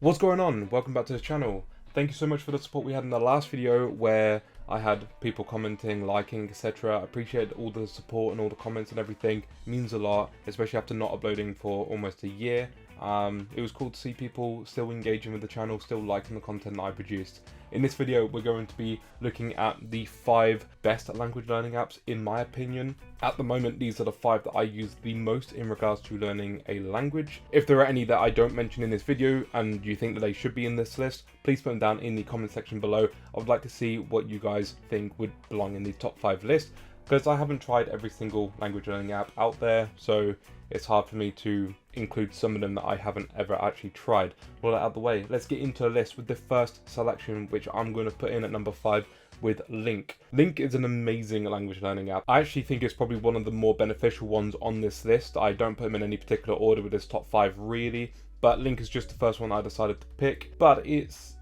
What's going on? Welcome back to the channel. Thank you so much for the support we had in the last video where I had people commenting, liking, etc. I appreciate all the support and all the comments and everything. It means a lot, especially after not uploading for almost a year. It was cool to see people still engaging with the channel, still liking the content that I produced. In this video, we're going to be looking at the 5 best language learning apps in my opinion. At the moment, these are the 5 that I use the most in regards to learning a language. If there are any that I don't mention in this video and you think that they should be in this list, please put them down in the comment section below. I would like to see what you guys think would belong in the top 5 list, because I haven't tried every single language learning app out there, so it's hard for me to include some of them that I haven't ever actually tried. Well, out of the way, let's get into a list with the first selection, which I'm going to put in at number 5 with LingQ. LingQ is an amazing language learning app. I actually think it's probably one of the more beneficial ones on this list. I don't put them in any particular order with this top 5 really, but LingQ is just the first one I decided to pick. But it's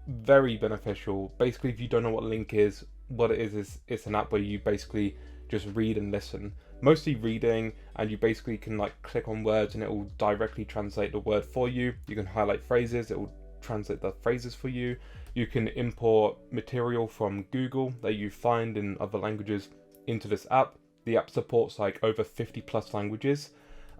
very beneficial. Basically, if you don't know what LingQ is, what it is it's an app where you basically just read and listen, mostly reading, and you basically can like click on words and it will directly translate the word for you. You can highlight phrases, it will translate the phrases for you. You can import material from Google that you find in other languages into this app. The app supports like over 50 plus languages,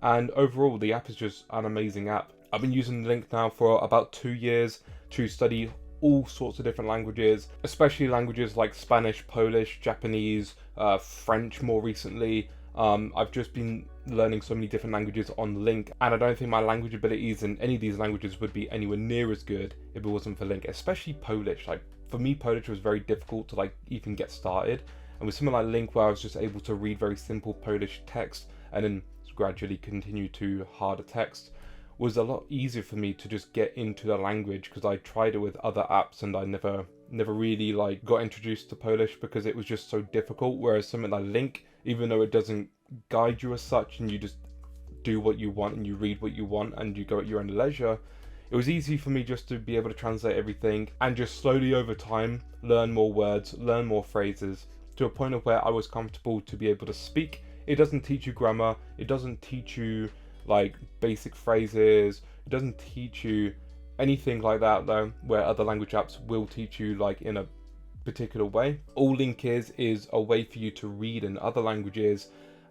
and overall the app is just an amazing app. I've been using LingQ now for about 2 years to study all sorts of different languages, especially languages like Spanish, Polish, Japanese, French more recently. I've just been learning so many different languages on LingQ, and I don't think my language abilities in any of these languages would be anywhere near as good if it wasn't for LingQ, especially Polish. Like for me, Polish was very difficult to like even get started, and with something like LingQ where I was just able to read very simple Polish text and then gradually continue to harder text, was a lot easier for me to just get into the language, because I tried it with other apps and I never really like got introduced to Polish because it was just so difficult. Whereas something like LingQ, even though it doesn't guide you as such and you just do what you want and you read what you want and you go at your own leisure, it was easy for me just to be able to translate everything and just slowly over time learn more words, learn more phrases, to a point of where I was comfortable to be able to speak. It doesn't teach you grammar, it doesn't teach you like basic phrases, it doesn't teach you anything like that though, where other language apps will teach you like in a particular way. All LingQ is a way for you to read in other languages,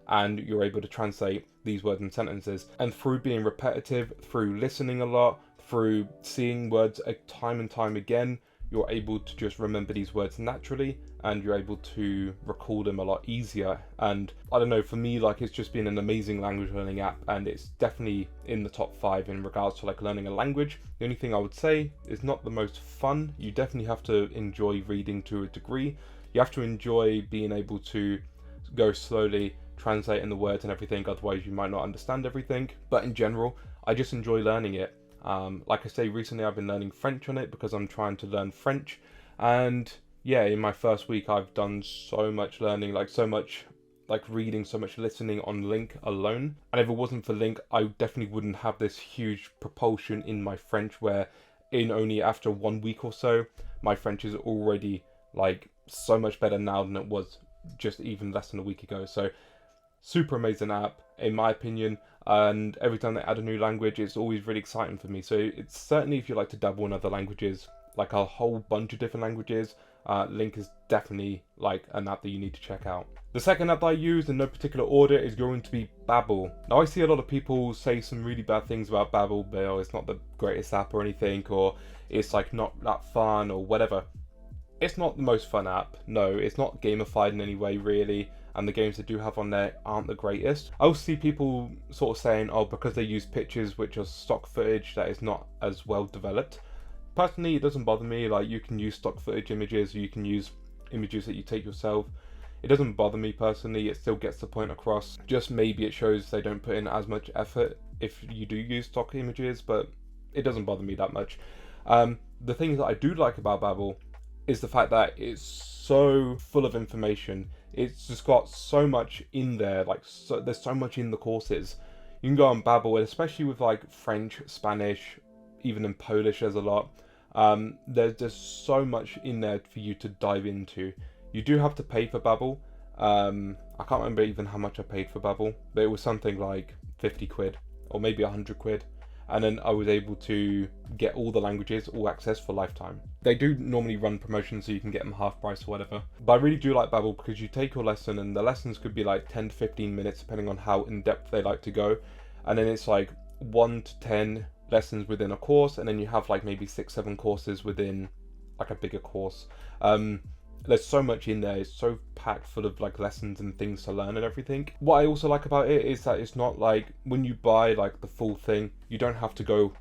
and you're able to translate these words and sentences. And through being repetitive, through listening a lot, through seeing words time and time again, you're able to just remember these words naturally, and you're able to recall them a lot easier. And I don't know, for me, like it's just been an amazing language learning app, and it's definitely in the top 5 in regards to like learning a language. The only thing I would say is not the most fun. You definitely have to enjoy reading to a degree. You have to enjoy being able to go slowly, translating the words and everything, otherwise you might not understand everything. But in general, I just enjoy learning it. Like I say, recently I've been learning French on it because I'm trying to learn French, and yeah, in my first week I've done so much learning, like so much like reading, so much listening on LingQ alone. And if it wasn't for LingQ, I definitely wouldn't have this huge propulsion in my French, where in only after 1 week or so my French is already like so much better now than it was just even less than a week ago. So super amazing app in my opinion, and every time they add a new language it's always really exciting for me. So it's certainly, if you like to dabble in other languages, like a whole bunch of different languages, LingQ is definitely like an app that you need to check out. The second app that I use in no particular order is going to be Babbel. Now I see a lot of people say some really bad things about Babbel, but it's not the greatest app or anything, or it's like not that fun or whatever. It's not the most fun app, no, it's not gamified in any way really, and the games they do have on there aren't the greatest. I also see people sort of saying, oh, because they use pictures which are stock footage, that is not as well developed. Personally, it doesn't bother me. Like, you can use stock footage images, or you can use images that you take yourself. It doesn't bother me personally, it still gets the point across. Just maybe it shows they don't put in as much effort if you do use stock images, but it doesn't bother me that much. The things that I do like about Babbel is the fact that it's so full of information. It's just got so much in there, like there's so much in the courses. You can go on Babbel, and especially with like French, Spanish, even in Polish there's a lot. There's just so much in there for you to dive into. You do have to pay for Babbel. I can't remember even how much I paid for Babbel, but it was something like 50 quid or maybe 100 quid. and then I was able to get all the languages, all access for lifetime. They do normally run promotions so you can get them half price or whatever. But I really do like Babbel because you take your lesson, and the lessons could be like 10 to 15 minutes depending on how in depth they like to go. And then it's like 1 to 10 lessons within a course, and then you have like maybe 6-7 courses within like a bigger course. There's so much in there. It's so packed full of like lessons and things to learn and everything. What I also like about it is that it's not like when you buy like the full thing, you don't have to go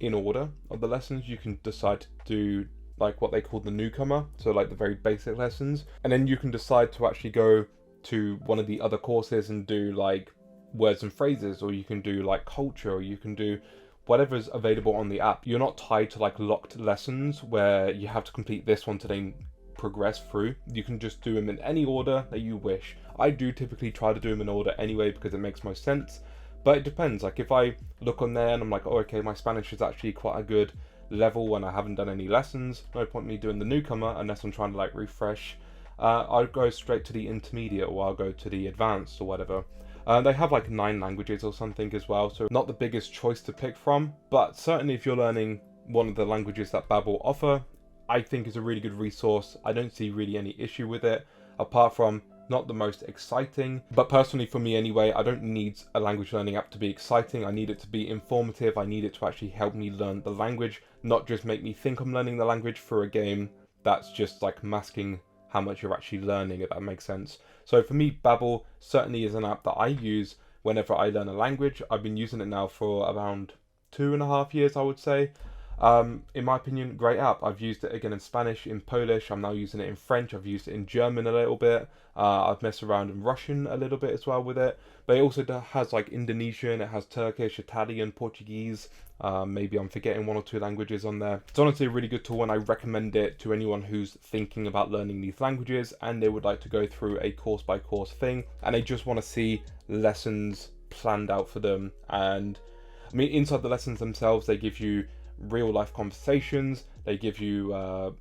in order of the lessons. You can decide to do like what they call the newcomer, so like the very basic lessons, and then you can decide to actually go to one of the other courses and do like words and phrases, or you can do like culture, or you can do whatever's available on the app. You're not tied to like locked lessons where you have to complete this one to then progress through. You can just do them in any order that you wish. I do typically try to do them in order anyway because it makes most sense, but it depends. Like if I look on there and I'm like, oh okay, my Spanish is actually quite a good level when I haven't done any lessons, no point me doing the newcomer unless I'm trying to like refresh. I'll go straight to the intermediate, or I'll go to the advanced or whatever. They have like 9 languages or something as well, so not the biggest choice to pick from, but certainly if you're learning one of the languages that Babbel offer, I think is a really good resource. I don't see really any issue with it, apart from not the most exciting. But personally for me anyway, I don't need a language learning app to be exciting. I need it to be informative. I need it to actually help me learn the language, not just make me think I'm learning the language for a game that's just like masking how much you're actually learning, if that makes sense. So for me, Babbel certainly is an app that I use whenever I learn a language. I've been using it now for around 2.5 years, I would say. In my opinion, great app. I've used it again in Spanish, in Polish. I'm now using it in French. I've used it in German a little bit. I've messed around in Russian a little bit as well with it. But it also has like Indonesian, it has Turkish, Italian, Portuguese. Maybe I'm forgetting 1 or 2 languages on there. It's honestly a really good tool, and I recommend it to anyone who's thinking about learning these languages and they would like to go through a course by course thing and they just want to see lessons planned out for them. And I mean, inside the lessons themselves, they give you real life conversations. They give you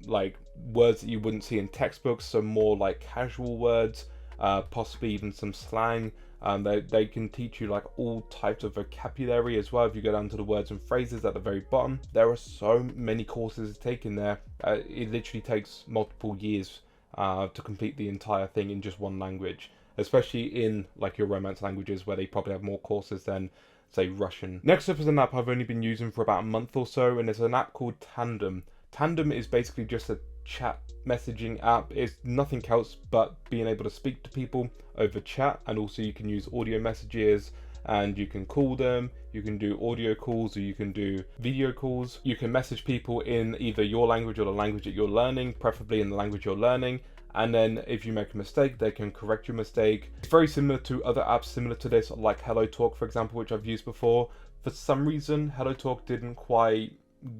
like words that you wouldn't see in textbooks, so more like casual words, possibly even some slang. They can teach you like all types of vocabulary as well. If you go down to the words and phrases at the very bottom, there are so many courses to take in there. It literally takes multiple years to complete the entire thing in just one language, especially in like your Romance languages where they probably have more courses than say Russian. Next up is an app I've only been using for about a month or so, and it's an app called Tandem. Tandem is basically just a chat messaging app. It's nothing else but being able to speak to people over chat, and also you can use audio messages and you can call them, you can do audio calls, or you can do video calls. You can message people in either your language or the language that you're learning, preferably in the language you're learning. And then if you make a mistake, they can correct your mistake. It's very similar to other apps similar to this, like HelloTalk, for example, which I've used before. For some reason, HelloTalk didn't quite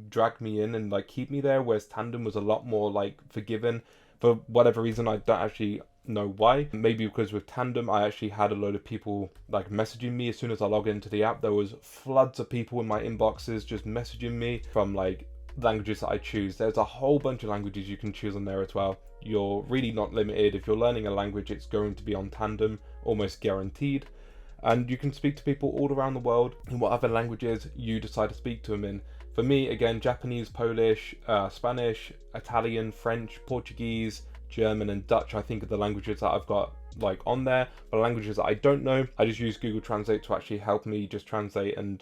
drag me in and like keep me there, whereas Tandem was a lot more like forgiving. For whatever reason, I don't actually know why. Maybe because with Tandem, I actually had a load of people like messaging me as soon as I logged into the app. There was floods of people in my inboxes just messaging me from like languages that I choose. There's a whole bunch of languages you can choose on there as well. You're really not limited. If you're learning a language, it's going to be on Tandem, almost guaranteed. And you can speak to people all around the world in whatever languages you decide to speak to them in. For me, again, Japanese, Polish, Spanish, Italian, French, Portuguese, German, and Dutch, I think, are the languages that I've got like on there. But languages that I don't know, I just use Google Translate to actually help me just translate and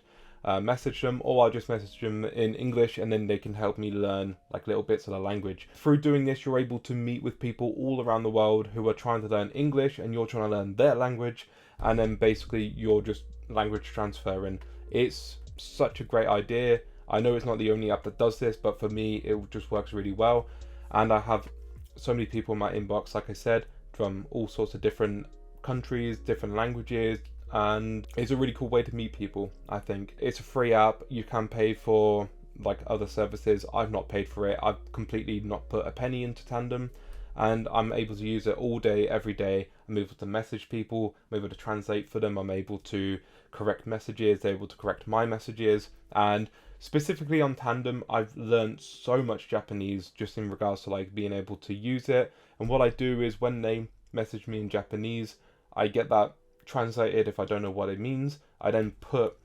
message them, or I'll just message them in English and then they can help me learn like little bits of the language. Through doing this, you're able to meet with people all around the world who are trying to learn English and you're trying to learn their language, and then basically you're just language transferring. It's such a great idea. I know it's not the only app that does this, but for me it just works really well. And I have so many people in my inbox, like I said, from all sorts of different countries, different languages, and it's a really cool way to meet people. I think it's a free app. You can pay for like other services. I've not paid for it. I've completely not put a penny into Tandem, and I'm able to use it all day, every day. I'm able to message people, I'm able to translate for them, I'm able to correct messages, they're able to correct my messages. And specifically on Tandem, I've learned so much Japanese just in regards to like being able to use it. And what I do is when they message me in Japanese, I get that translated. If I don't know what it means, I then put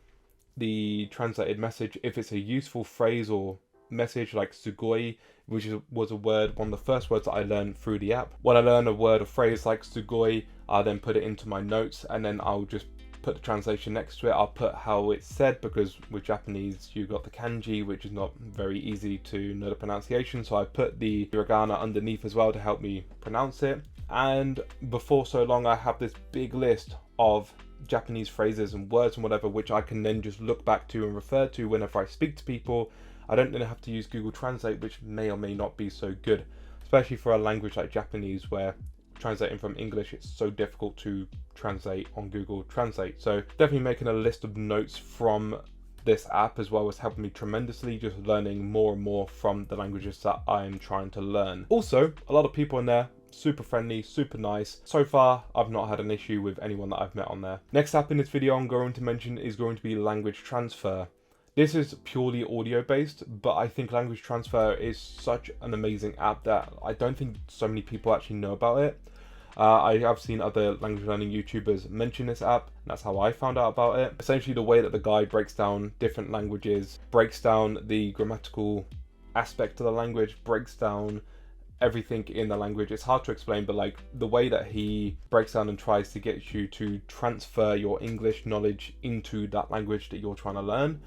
the translated message if it's a useful phrase or message, like sugoi, which was a word, one of the first words that I learned through the app. When I learn a word or phrase like sugoi, I then put it into my notes, and then I'll just put the translation next to it. I'll put how it's said, because with Japanese you got the kanji, which is not very easy to know the pronunciation, so I put the hiragana underneath as well to help me pronounce it. And before so long, I have this big list of Japanese phrases and words and whatever, which I can then just look back to and refer to whenever I speak to people. I don't then have to use Google Translate, which may or may not be so good, especially for a language like Japanese, where translating from English, it's so difficult to translate on Google Translate. So definitely making a list of notes from this app as well was helping me tremendously, just learning more and more from the languages that I'm trying to learn. Also, a lot of people in there, super friendly, super nice. So far, I've not had an issue with anyone that I've met on there. Next app in this video I'm going to mention is going to be Language Transfer. This is purely audio based, but I think Language Transfer is such an amazing app that I don't think so many people actually know about it. I have seen other language learning YouTubers mention this app, and that's how I found out about it. Essentially, the way that the guy breaks down different languages, breaks down the grammatical aspect of the language, breaks down everything in the language. It's hard to explain, but like the way that he breaks down and tries to get you to transfer your English knowledge into that language that you're trying to learn,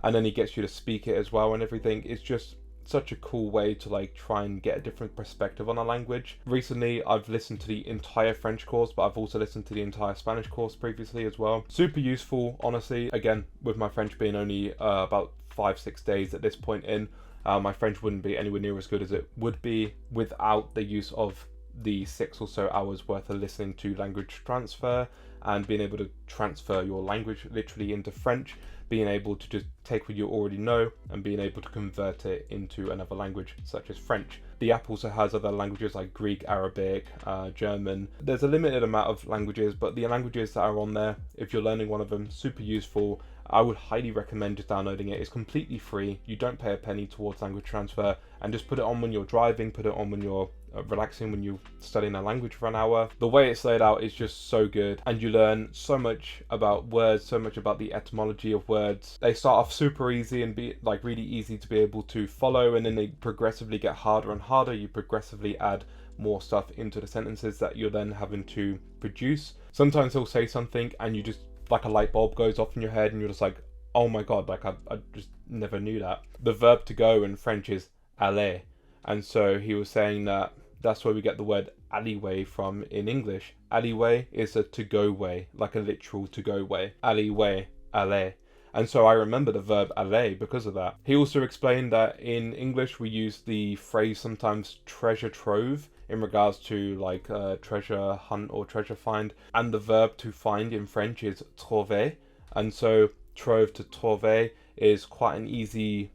and then he gets you to speak it as well and everything. It's just such a cool way to like try and get a different perspective on a language. Recently, I've listened to the entire French course, but I've also listened to the entire Spanish course previously as well. Super useful, honestly. Again, with my French being only about 5-6 days at this point in, my French wouldn't be anywhere near as good as it would be without the use of the 6 or so hours worth of listening to Language Transfer and being able to transfer your language literally into French, being able to just take what you already know and being able to convert it into another language such as French. The app also has other languages like Greek, Arabic, German. There's a limited amount of languages, but the languages that are on there, if you're learning one of them, super useful. I would highly recommend just downloading it. It's completely free. You don't pay a penny towards Language Transfer, and just put it on when you're driving, put it on when you're relaxing, when you're studying a language for an hour. The way it's laid out is just so good, and you learn so much about words, so much about the etymology of words. They start off super easy and be like really easy to be able to follow, and then they progressively get harder and harder. You progressively add more stuff into the sentences that you're then having to produce. Sometimes he'll say something and you just, like a light bulb goes off in your head and you're just like, oh my god, like I just never knew that. The verb to go in French is aller, and so he was saying that that's where we get the word alleyway from in English. Alleyway is a to-go way, like a literal to-go way. Alleyway, aller. And so I remember the verb aller because of that. He also explained that in English we use the phrase sometimes treasure trove in regards to like treasure hunt or treasure find, and the verb to find in French is trouver, and so trove to trouver is quite an easy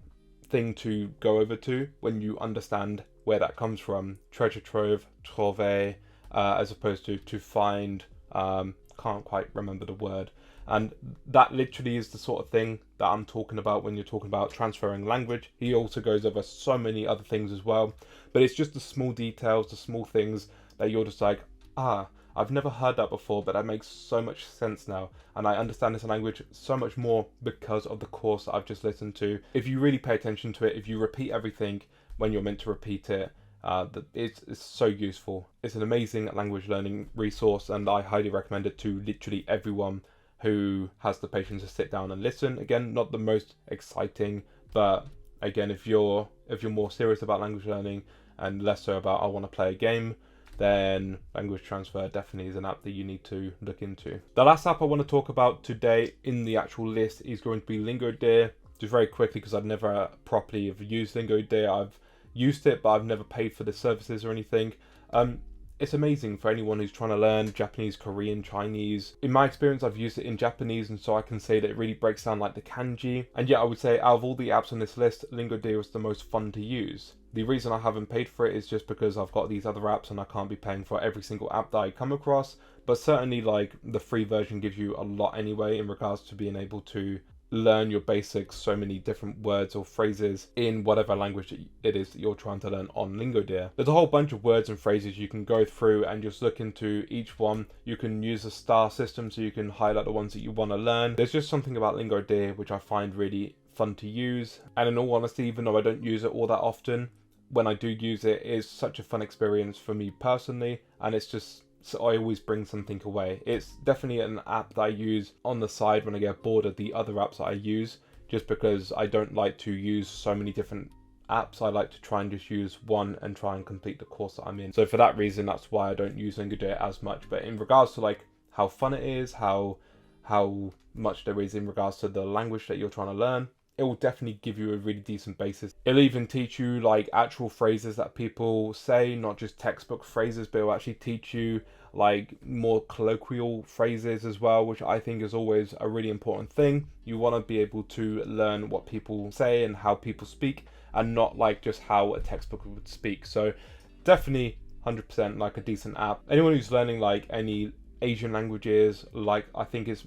thing to go over to when you understand where that comes from. Treasure trove, trouver, as opposed to find, can't quite remember the word. And that literally is the sort of thing that I'm talking about when you're talking about transferring language. He also goes over so many other things as well. But it's just the small details, the small things that you're just like, I've never heard that before, but that makes so much sense now. And I understand this language so much more because of the course that I've just listened to. If you really pay attention to it, if you repeat everything when you're meant to repeat it, it's so useful. It's an amazing language learning resource, and I highly recommend it to literally everyone who has the patience to sit down and listen. Again, not the most exciting, but again, if you're more serious about language learning and less so about I want to play a game, then Language Transfer definitely is an app that you need to look into. The last app I want to talk about today in the actual list is going to be LingoDeer. Just very quickly, because I've never properly have used LingoDeer. I've used it, but I've never paid for the services or anything. It's amazing for anyone who's trying to learn Japanese, Korean, Chinese. In my experience, I've used it in Japanese, and so I can say that it really breaks down like the kanji. And yeah, I would say out of all the apps on this list, LingoDeer is the most fun to use. The reason I haven't paid for it is just because I've got these other apps and I can't be paying for every single app that I come across. But certainly like the free version gives you a lot anyway in regards to being able to learn your basics, so many different words or phrases in whatever language it is that you're trying to learn on LingoDeer. There's a whole bunch of words and phrases you can go through and just look into each one. You can use a star system so you can highlight the ones that you want to learn. There's just something about LingoDeer which I find really fun to use, and in all honesty, even though I don't use it all that often, when I do use it, it's such a fun experience for me personally, and it's just, so I always bring something away. It's definitely an app that I use on the side when I get bored of the other apps that I use, just because I don't like to use so many different apps. I like to try and just use one and try and complete the course that I'm in. So for that reason, that's why I don't use LingoDeer as much. But in regards to like how fun it is, how much there is in regards to the language that you're trying to learn, it will definitely give you a really decent basis. It'll even teach you like actual phrases that people say, not just textbook phrases, but it'll actually teach you like more colloquial phrases as well, which I think is always a really important thing. You want to be able to learn what people say and how people speak, and not like just how a textbook would speak. So definitely 100% like a decent app. Anyone who's learning like any Asian languages, like I think it's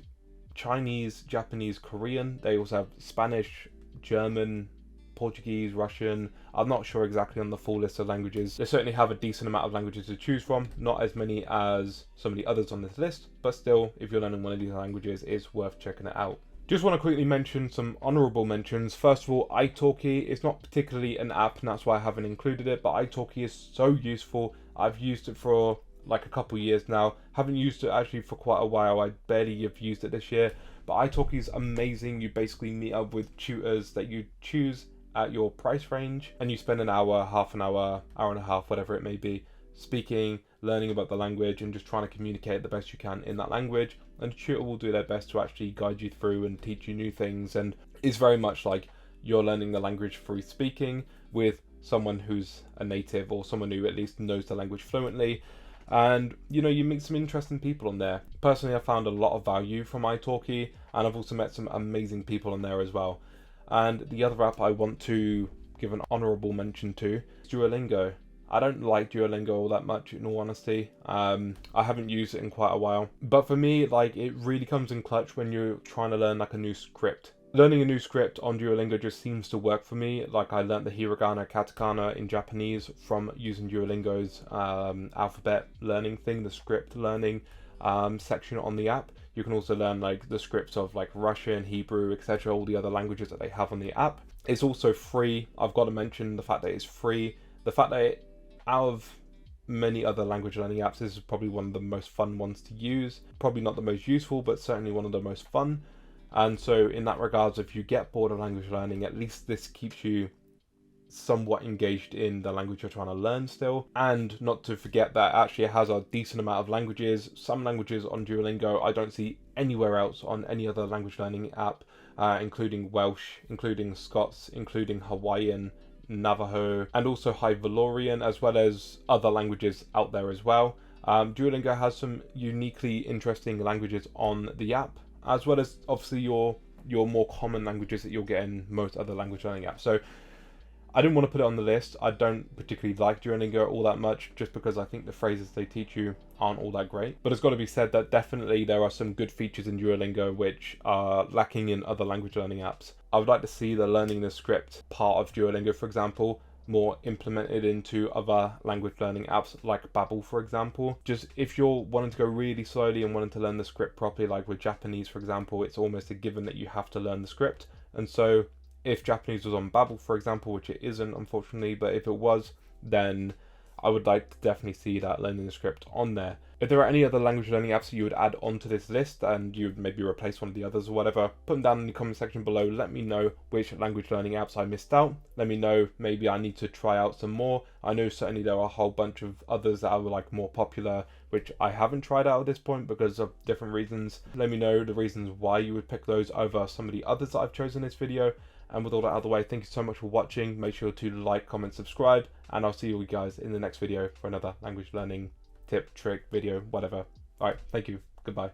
Chinese, Japanese, Korean. They also have Spanish, German, Portuguese, Russian. I'm not sure exactly on the full list of languages. They certainly have a decent amount of languages to choose from. Not as many as some of the others on this list, but still, if you're learning one of these languages, it's worth checking it out. Just want to quickly mention some honorable mentions. First of all, iTalki. It's not particularly an app, and that's why I haven't included it, but iTalki is so useful. I've used it for like a couple years now. Haven't used it actually for quite a while. I barely have used it this year, but iTalki is amazing. You basically meet up with tutors that you choose at your price range, and you spend an hour, half an hour, hour and a half, whatever it may be, speaking, learning about the language, and just trying to communicate the best you can in that language. And the tutor will do their best to actually guide you through and teach you new things, and it's very much like you're learning the language through speaking with someone who's a native, or someone who at least knows the language fluently. And you know, you meet some interesting people on there. Personally, I found a lot of value from iTalki, and I've also met some amazing people on there as well. And the other app I want to give an honorable mention to is Duolingo. I don't like Duolingo all that much, in all honesty. I haven't used it in quite a while, but for me, like, it really comes in clutch when you're trying to learn like a new script. Learning a new script on Duolingo just seems to work for me. Like, I learned the hiragana, katakana in Japanese from using Duolingo's alphabet learning thing, the script learning section on the app. You can also learn like the scripts of like Russian, Hebrew, etc., all the other languages that they have on the app. It's also free. I've got to mention the fact that it's free. The fact that out of many other language learning apps, this is probably one of the most fun ones to use. Probably not the most useful, but certainly one of the most fun. And so in that regards, if you get bored of language learning, at least this keeps you somewhat engaged in the language you're trying to learn still. And not to forget that actually it has a decent amount of languages. Some languages on Duolingo I don't see anywhere else on any other language learning app, including Welsh, including Scots, including Hawaiian, Navajo, and also High Valorian, as well as other languages out there as well. Duolingo has some uniquely interesting languages on the app, as well as obviously your more common languages that you'll get in most other language learning apps. So I didn't want to put it on the list. I don't particularly like Duolingo all that much, just because I think the phrases they teach you aren't all that great. But it's got to be said that definitely there are some good features in Duolingo which are lacking in other language learning apps. I would like to see the learning the script part of Duolingo, for example, more implemented into other language learning apps like Babbel, for example. Just if you're wanting to go really slowly and wanting to learn the script properly, like with Japanese, for example, it's almost a given that you have to learn the script. And so if Japanese was on Babbel, for example, which it isn't, unfortunately, but if it was, then I would like to definitely see that learning the script on there. If there are any other language learning apps that you would add onto this list and you'd maybe replace one of the others or whatever, put them down in the comment section below. Let me know which language learning apps I missed out. Let me know maybe I need to try out some more. I know certainly there are a whole bunch of others that are like more popular, which I haven't tried out at this point because of different reasons. Let me know the reasons why you would pick those over some of the others that I've chosen in this video. And with all that out of the way, thank you so much for watching. Make sure to like, comment, subscribe, and I'll see you guys in the next video for another language learning tip, trick, video, whatever. Alright, thank you. Goodbye.